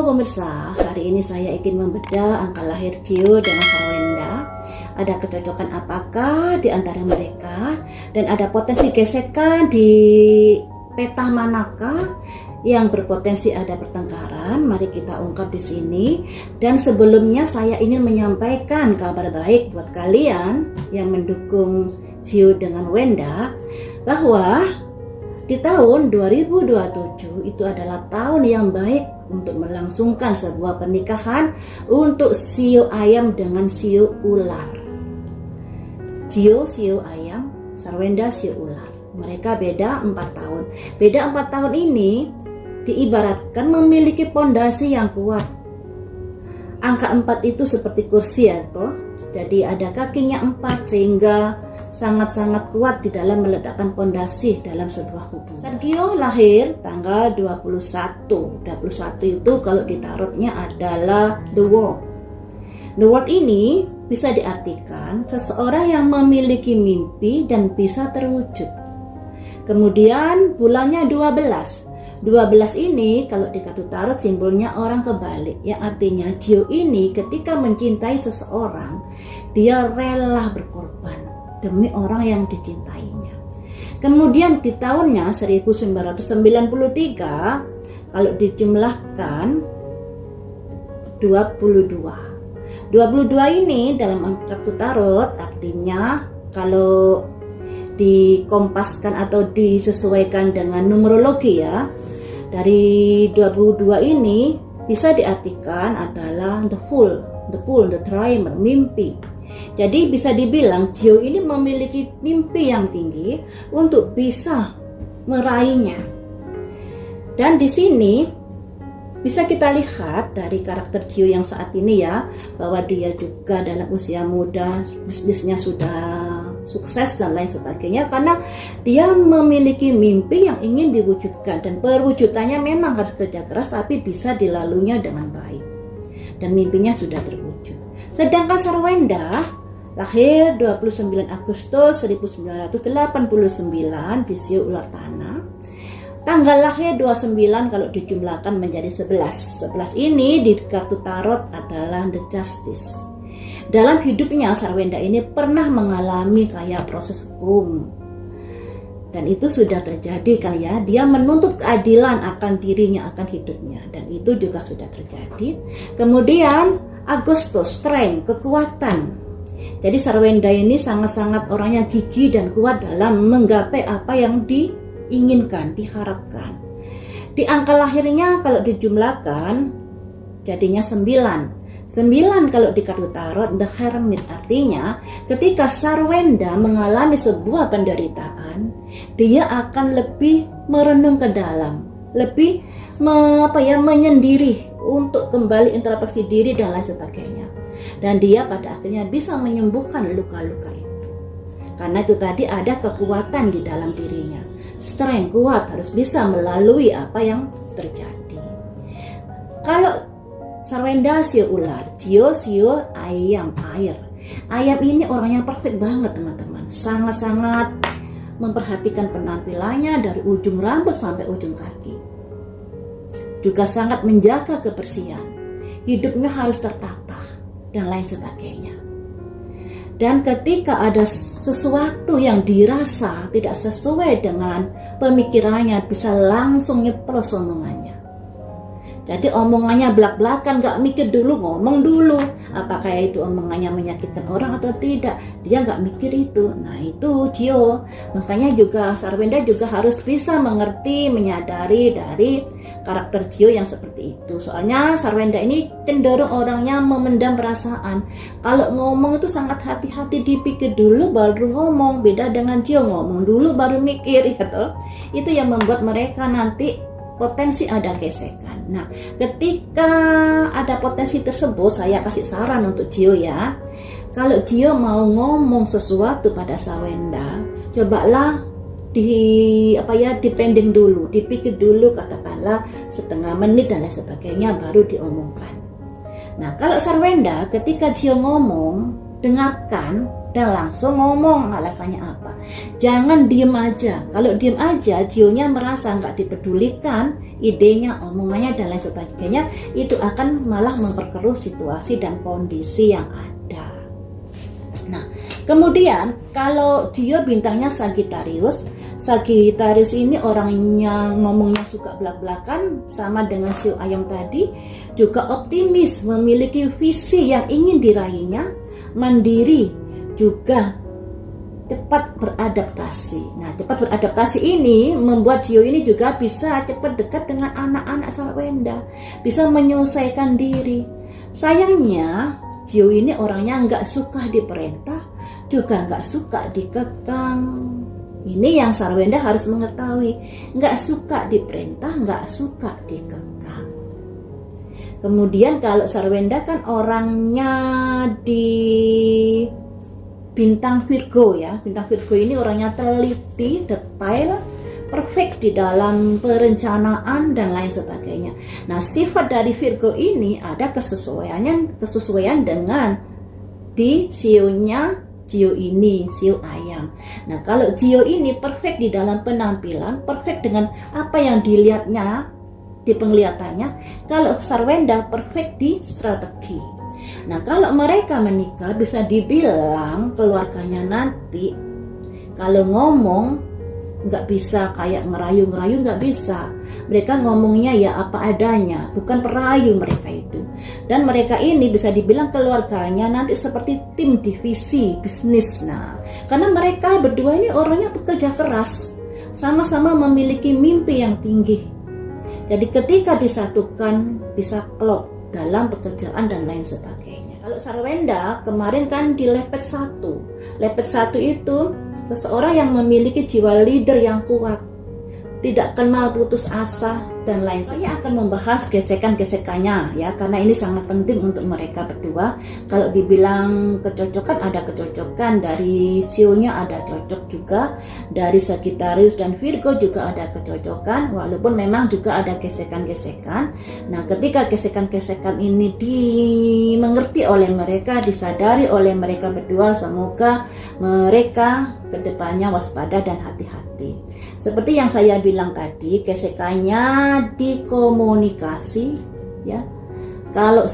Halo pemirsa, hari ini saya ingin membedah angka lahir Gio dengan Sarwenda. Ada kecocokan apakah di antara mereka, dan ada potensi gesekan di peta manakah yang berpotensi ada pertengkaran. Mari kita ungkap di sini. Dan sebelumnya saya ingin menyampaikan kabar baik buat kalian yang mendukung Gio dengan Wenda, bahwa di tahun 2027 itu adalah tahun yang baik untuk melangsungkan sebuah pernikahan untuk Sio ayam dengan Sio ular. Gio Sio ayam, Sarwenda Sio ular. Mereka beda 4 tahun. Beda 4 tahun ini diibaratkan memiliki pondasi yang kuat. Angka 4 itu seperti kursi ya toh. Jadi ada kakinya 4 sehingga sangat-sangat kuat di dalam meletakkan pondasi dalam sebuah hubungan. Gio lahir tanggal 21. 21 itu kalau di tarotnya adalah The World. The World ini bisa diartikan seseorang yang memiliki mimpi dan bisa terwujud. Kemudian bulannya 12. 12 ini kalau di kartu tarot simbolnya orang kebalik, yang artinya Gio ini ketika mencintai seseorang, dia rela berkorban demi orang yang dicintainya. Kemudian di tahunnya 1993 kalau dijumlahkan 22. 22 ini dalam kartu tarot artinya kalau dikompaskan atau disesuaikan dengan numerologi ya, dari 22 ini bisa diartikan adalah the fool, the dreamer, mimpi. Jadi bisa dibilang Gio ini memiliki mimpi yang tinggi untuk bisa meraihnya. Dan di sini bisa kita lihat dari karakter Gio yang saat ini ya, bahwa dia juga dalam usia muda, bisnisnya sudah sukses dan lain sebagainya, karena dia memiliki mimpi yang ingin diwujudkan, dan perwujudannya memang harus kerja keras tapi bisa dilaluinya dengan baik dan mimpinya sudah terwujud. Sedangkan Sarwenda lahir 29 Agustus 1989 di Sio ular tanah. Tanggal lahir 29 kalau dijumlahkan menjadi 11. 11 ini di kartu tarot adalah The Justice. Dalam hidupnya Sarwenda ini pernah mengalami kayak proses hukum. Dan itu sudah terjadi kan ya. Dia menuntut keadilan akan dirinya, akan hidupnya. Dan itu juga sudah terjadi. Kemudian Agustus, strength, kekuatan. Jadi Sarwenda ini sangat-sangat orangnya gigih dan kuat dalam menggapai apa yang diinginkan, diharapkan. Di angka lahirnya kalau dijumlahkan jadinya 9. 9 kalau di kartu tarot The Hermit, artinya ketika Sarwenda mengalami sebuah penderitaan, dia akan lebih merenung ke dalam, lebih menyendiri untuk kembali introspeksi diri dan lain sebagainya. Dan dia pada akhirnya bisa menyembuhkan luka-luka itu. Karena itu tadi ada kekuatan di dalam dirinya. Strength, kuat, harus bisa melalui apa yang terjadi. Kalau Sarwenda Sio ular, Gio Sio ayam air. Ayam ini orangnya perfect banget teman-teman. Sangat-sangat memperhatikan penampilannya dari ujung rambut sampai ujung kaki. Juga sangat menjaga kebersihan. Hidupnya harus tertata dan lain sebagainya. Dan ketika ada sesuatu yang dirasa tidak sesuai dengan pemikirannya, bisa langsung nyeplos omongannya. Jadi omongannya belak-belakan, gak mikir dulu, ngomong dulu. Apakah itu omongannya menyakitkan orang atau tidak, dia gak mikir itu. Nah itu Gio. Makanya juga Sarwenda juga harus bisa mengerti, menyadari dari karakter Gio yang seperti itu. Soalnya Sarwenda ini cenderung orangnya memendam perasaan. Kalau ngomong itu sangat hati-hati, dipikir dulu baru ngomong. Beda dengan Gio, ngomong dulu baru mikir ya toh. Itu yang membuat mereka nanti potensi ada gesekan. Nah, ketika ada potensi tersebut, saya kasih saran untuk Gio ya. Kalau Gio mau ngomong sesuatu pada Sarwenda, cobalah dipending dulu, dipikir dulu, katakanlah setengah menit dan lain sebagainya baru diomongkan. Nah, kalau Sarwenda ketika Gio ngomong, dengarkan dan langsung ngomong alasannya apa. Jangan diem aja. Kalau diem aja, Gio-nya merasa nggak dipedulikan, idenya, omongannya dan lain sebagainya, itu akan malah memperkeruh situasi dan kondisi yang ada. Nah, kemudian kalau Dio bintangnya Sagittarius ini orangnya ngomongnya suka belak-belakan, sama dengan Sio Ayam tadi, juga optimis, memiliki visi yang ingin diraihnya, mandiri, juga cepat beradaptasi. Nah, cepat beradaptasi ini membuat Dio ini juga bisa cepat dekat dengan anak-anak Sarwenda, bisa menyelesaikan diri. Sayangnya Dio ini orangnya nggak suka diperintah, juga nggak suka dikekang. Ini yang Sarwenda harus mengetahui, nggak suka diperintah, nggak suka dikekang. Kemudian kalau Sarwenda kan orangnya di bintang Virgo ya, bintang Virgo ini orangnya teliti, detail, perfect di dalam perencanaan dan lain sebagainya. Nah, sifat dari Virgo ini ada kesesuaian dengan di sionya Dio ini, Sio Ayam. Nah, kalau Dio ini perfect di dalam penampilan, perfect dengan apa yang dilihatnya, di penglihatannya. Kalau Sarwenda perfect di strategi. Nah, kalau mereka menikah bisa dibilang keluarganya nanti kalau ngomong nggak bisa kayak ngerayu-ngerayu, nggak bisa. Mereka ngomongnya ya apa adanya, bukan perayu mereka itu. Dan mereka ini bisa dibilang keluarganya nanti seperti tim divisi bisnis. Nah, karena mereka berdua ini orangnya bekerja keras, sama-sama memiliki mimpi yang tinggi. Jadi ketika disatukan bisa klop dalam pekerjaan dan lain sebagainya. Kalau Sarwenda kemarin kan di lepet 1. Lepet 1 itu seseorang yang memiliki jiwa leader yang kuat, tidak kenal putus asa dan lain. Saya akan membahas gesekan-gesekannya ya, karena ini sangat penting untuk mereka berdua. Kalau dibilang kecocokan, ada kecocokan, dari sionya ada cocok juga, dari Sagittarius dan Virgo juga ada kecocokan, walaupun memang juga ada gesekan-gesekan. Nah, ketika gesekan-gesekan ini dimengerti oleh mereka, disadari oleh mereka berdua, semoga mereka kedepannya waspada dan hati-hati. Seperti yang saya bilang tadi, gesekannya di komunikasi ya. Kalau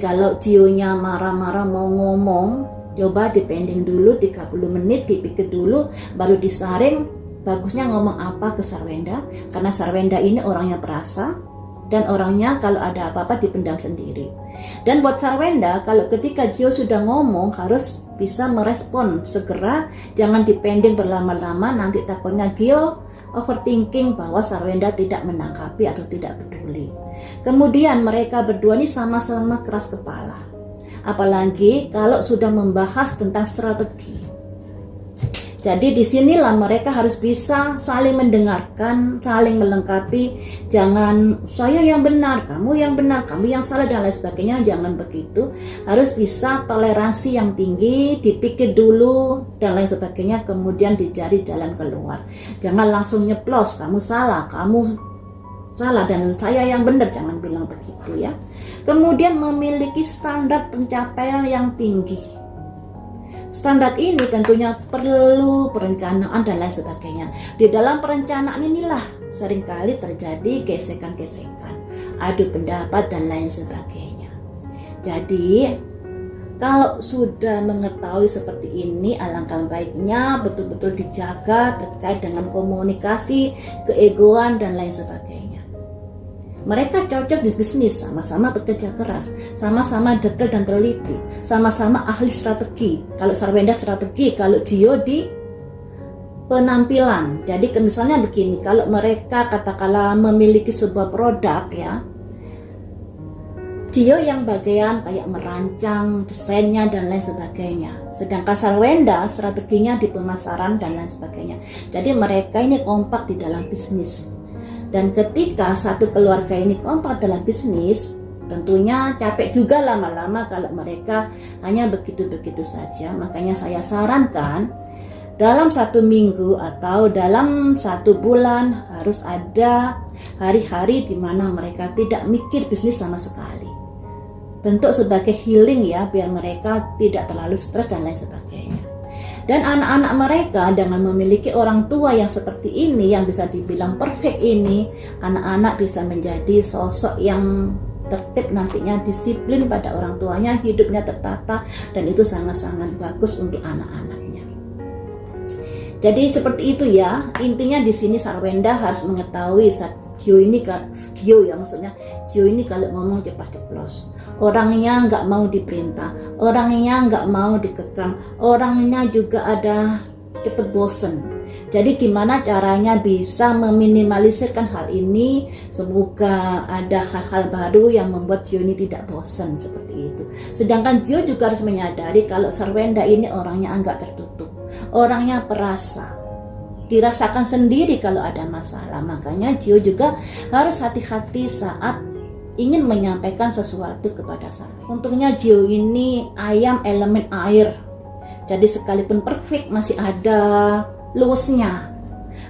kalau Dio-nya marah-marah mau ngomong, coba dipending dulu 30 menit, dipikir dulu baru disaring. Bagusnya ngomong apa ke Sarwenda, karena Sarwenda ini orangnya perasa dan orangnya kalau ada apa-apa dipendam sendiri. Dan buat Sarwenda, kalau ketika Dio sudah ngomong harus bisa merespon segera, jangan dipending berlama-lama, nanti takutnya Dio overthinking bahwa Sarwenda tidak menanggapi atau tidak peduli. Kemudian mereka berdua ini sama-sama keras kepala, apalagi kalau sudah membahas tentang strategi. Jadi disinilah mereka harus bisa saling mendengarkan, saling melengkapi. Jangan saya yang benar, kamu yang benar, kamu yang salah dan lain sebagainya. Jangan begitu. Harus bisa toleransi yang tinggi, dipikir dulu dan lain sebagainya. Kemudian dicari jalan keluar. Jangan langsung nyeplos, kamu salah dan saya yang benar. Jangan bilang begitu ya. Kemudian memiliki standar pencapaian yang tinggi. Standar ini tentunya perlu perencanaan dan lain sebagainya. Di dalam perencanaan inilah seringkali terjadi gesekan-gesekan, adu pendapat dan lain sebagainya. Jadi kalau sudah mengetahui seperti ini, alangkah baiknya betul-betul dijaga terkait dengan komunikasi, keegoan dan lain sebagainya. Mereka cocok di bisnis, sama-sama bekerja keras, sama-sama detail dan teliti, sama-sama ahli strategi. Kalau Sarwenda strategi, kalau Dio di penampilan. Jadi misalnya begini, kalau mereka katakanlah memiliki sebuah produk ya, Dio yang bagian kayak merancang, desainnya dan lain sebagainya. Sedangkan Sarwenda strateginya di pemasaran dan lain sebagainya. Jadi mereka ini kompak di dalam bisnis. Dan ketika satu keluarga ini kompak dalam bisnis, tentunya capek juga lama-lama kalau mereka hanya begitu-begitu saja. Makanya saya sarankan dalam 1 minggu atau dalam 1 bulan harus ada hari-hari di mana mereka tidak mikir bisnis sama sekali. Bentuk sebagai healing ya, biar mereka tidak terlalu stres dan lain sebagainya. Dan anak-anak mereka dengan memiliki orang tua yang seperti ini, yang bisa dibilang perfect ini, anak-anak bisa menjadi sosok yang tertib nantinya, disiplin pada orang tuanya, hidupnya tertata, dan itu sangat-sangat bagus untuk anak-anaknya. Jadi seperti itu ya, intinya di sini Sarwenda harus mengetahui Gio ini kalau ngomong ceplas-ceplos, orangnya nggak mau diperintah, orangnya nggak mau dikekang, orangnya juga ada cepet bosen. Jadi gimana caranya bisa meminimalisirkan hal ini? Semoga ada hal-hal baru yang membuat Gio ini tidak bosan seperti itu. Sedangkan Gio juga harus menyadari kalau Sarwenda ini orangnya agak tertutup, orangnya perasa, dirasakan sendiri kalau ada masalah. Makanya Gio juga harus hati-hati saat ingin menyampaikan sesuatu kepada Sarwenda. Untungnya Gio ini ayam elemen air, jadi sekalipun perfect masih ada luasnya.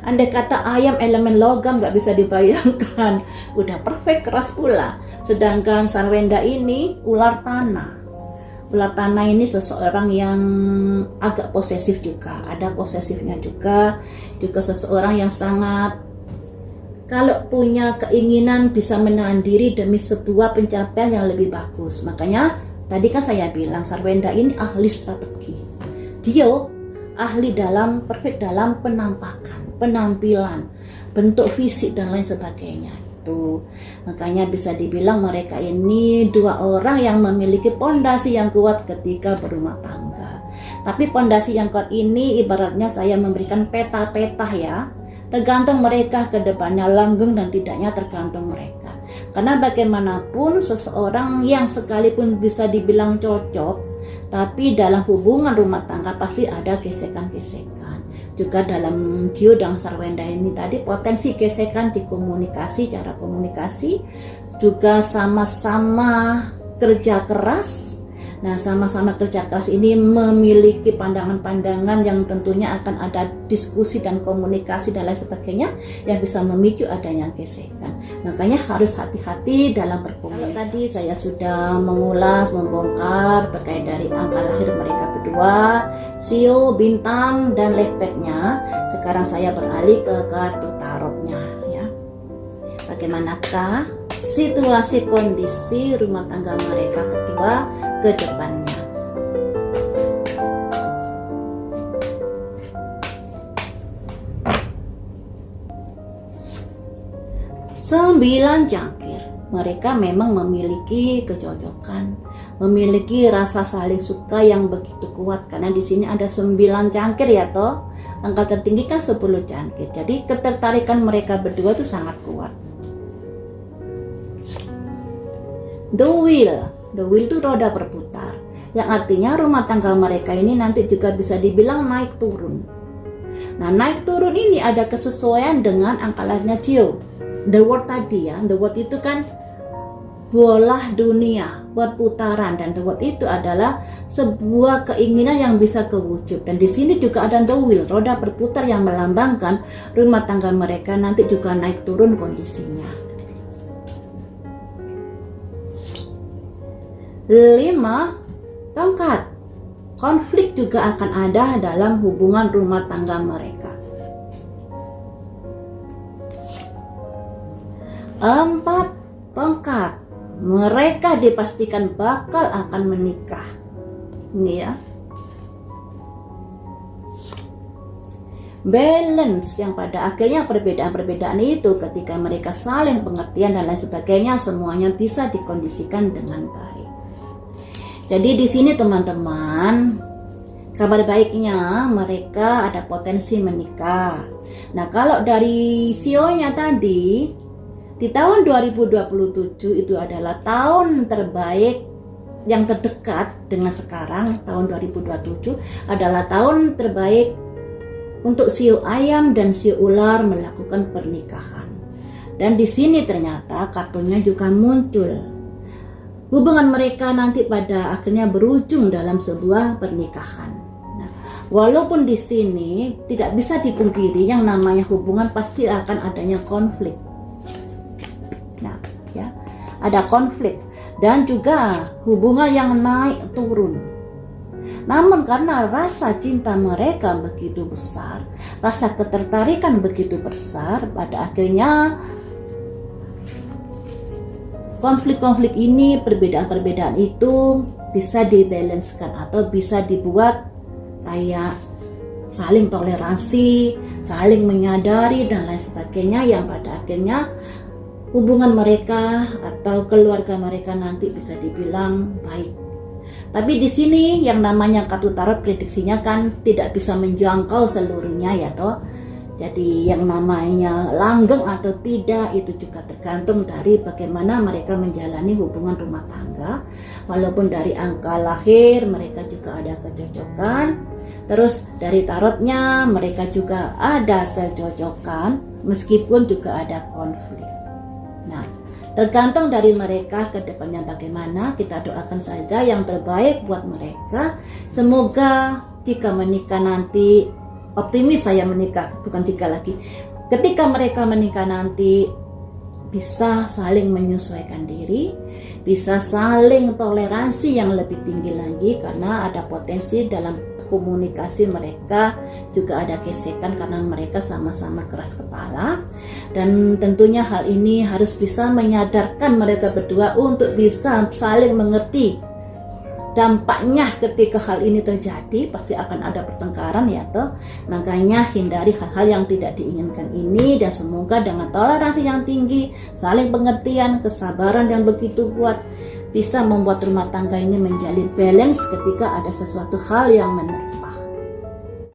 Andai kata ayam elemen logam nggak bisa dibayangkan, udah perfect keras pula. Sedangkan Sarwenda ini ular tanah. Ular tanah ini seseorang yang agak posesif juga, ada posesifnya juga seseorang yang sangat, kalau punya keinginan bisa menahan diri demi sebuah pencapaian yang lebih bagus. Makanya tadi kan saya bilang Sarwenda ini ahli strategi. Gio ahli dalam perfect dalam penampakan, penampilan, bentuk fisik dan lain sebagainya. Makanya bisa dibilang mereka ini dua orang yang memiliki pondasi yang kuat ketika berumah tangga. Tapi pondasi yang kuat ini ibaratnya saya memberikan peta-peta ya, tergantung mereka ke depannya langgeng dan tidaknya tergantung mereka. Karena bagaimanapun seseorang yang sekalipun bisa dibilang cocok, tapi dalam hubungan rumah tangga pasti ada gesekan-gesekan. Juga dalam Gio dan Sarwenda ini tadi potensi gesekan di komunikasi, cara komunikasi, juga sama-sama kerja keras. Nah, sama-sama kerja keras ini memiliki pandangan-pandangan yang tentunya akan ada diskusi dan komunikasi dan lain sebagainya yang bisa memicu adanya gesekan. Makanya harus hati-hati dalam berkomunikasi. Tadi saya sudah mengulas, membongkar terkait dari angka lahir mereka berdua, sio, bintang, dan lekpetnya. Sekarang saya beralih ke kartu tarotnya ya. Bagaimanakah situasi kondisi rumah tangga mereka berdua ke depannya? Sembilan cangkir. Mereka memang memiliki kecocokan, memiliki rasa saling suka yang begitu kuat, karena di sini ada 9 cangkir ya toh. Angka tertinggi kan 10 cangkir. Jadi ketertarikan mereka berdua itu sangat kuat. The wheel itu roda berputar, yang artinya rumah tangga mereka ini nanti juga bisa dibilang naik turun. Nah, naik turun ini ada kesesuaian dengan angka lahirnya Gio. The word tadi ya, the word itu kan bola dunia, berputaran, dan the word itu adalah sebuah keinginan yang bisa kewujud. Dan di sini juga ada the wheel, roda berputar yang melambangkan rumah tangga mereka nanti juga naik turun kondisinya. 5 tongkat. Konflik juga akan ada dalam hubungan rumah tangga mereka. 4 tongkat. Mereka dipastikan bakal akan menikah. Ini ya. Balance, yang pada akhirnya perbedaan-perbedaan itu ketika mereka saling pengertian dan lain sebagainya, semuanya bisa dikondisikan dengan baik. Jadi di sini teman-teman, kabar baiknya mereka ada potensi menikah. Nah, kalau dari sionya tadi, di tahun 2027 itu adalah tahun terbaik yang terdekat dengan sekarang. Tahun 2027 adalah tahun terbaik untuk sio ayam dan sio ular melakukan pernikahan. Dan di sini ternyata kartunya juga muncul. Hubungan mereka nanti pada akhirnya berujung dalam sebuah pernikahan. Nah, walaupun di sini tidak bisa dipungkiri yang namanya hubungan pasti akan adanya konflik. Nah, ya, ada konflik dan juga hubungan yang naik turun. Namun karena rasa cinta mereka begitu besar, rasa ketertarikan begitu besar, pada akhirnya konflik-konflik ini, perbedaan-perbedaan itu bisa dibalancekan atau bisa dibuat kayak saling toleransi, saling menyadari dan lain sebagainya, yang pada akhirnya hubungan mereka atau keluarga mereka nanti bisa dibilang baik. Tapi di sini yang namanya kartu tarot prediksinya kan tidak bisa menjangkau seluruhnya ya toh. Jadi yang namanya langgeng atau tidak itu juga tergantung dari bagaimana mereka menjalani hubungan rumah tangga. Walaupun dari angka lahir mereka juga ada kecocokan, terus dari tarotnya mereka juga ada kecocokan meskipun juga ada konflik. Nah, tergantung dari mereka ke depannya bagaimana. Kita doakan saja yang terbaik buat mereka. Semoga jika menikah nanti, optimis saya menikah, bukan jika lagi, ketika mereka menikah nanti bisa saling menyesuaikan diri, bisa saling toleransi yang lebih tinggi lagi, karena ada potensi dalam komunikasi mereka juga ada gesekan karena mereka sama-sama keras kepala. Dan tentunya hal ini harus bisa menyadarkan mereka berdua untuk bisa saling mengerti dampaknya. Ketika hal ini terjadi pasti akan ada pertengkaran ya toh. Makanya hindari hal-hal yang tidak diinginkan ini, dan semoga dengan toleransi yang tinggi, saling pengertian, kesabaran yang begitu kuat bisa membuat rumah tangga ini menjadi balance ketika ada sesuatu hal yang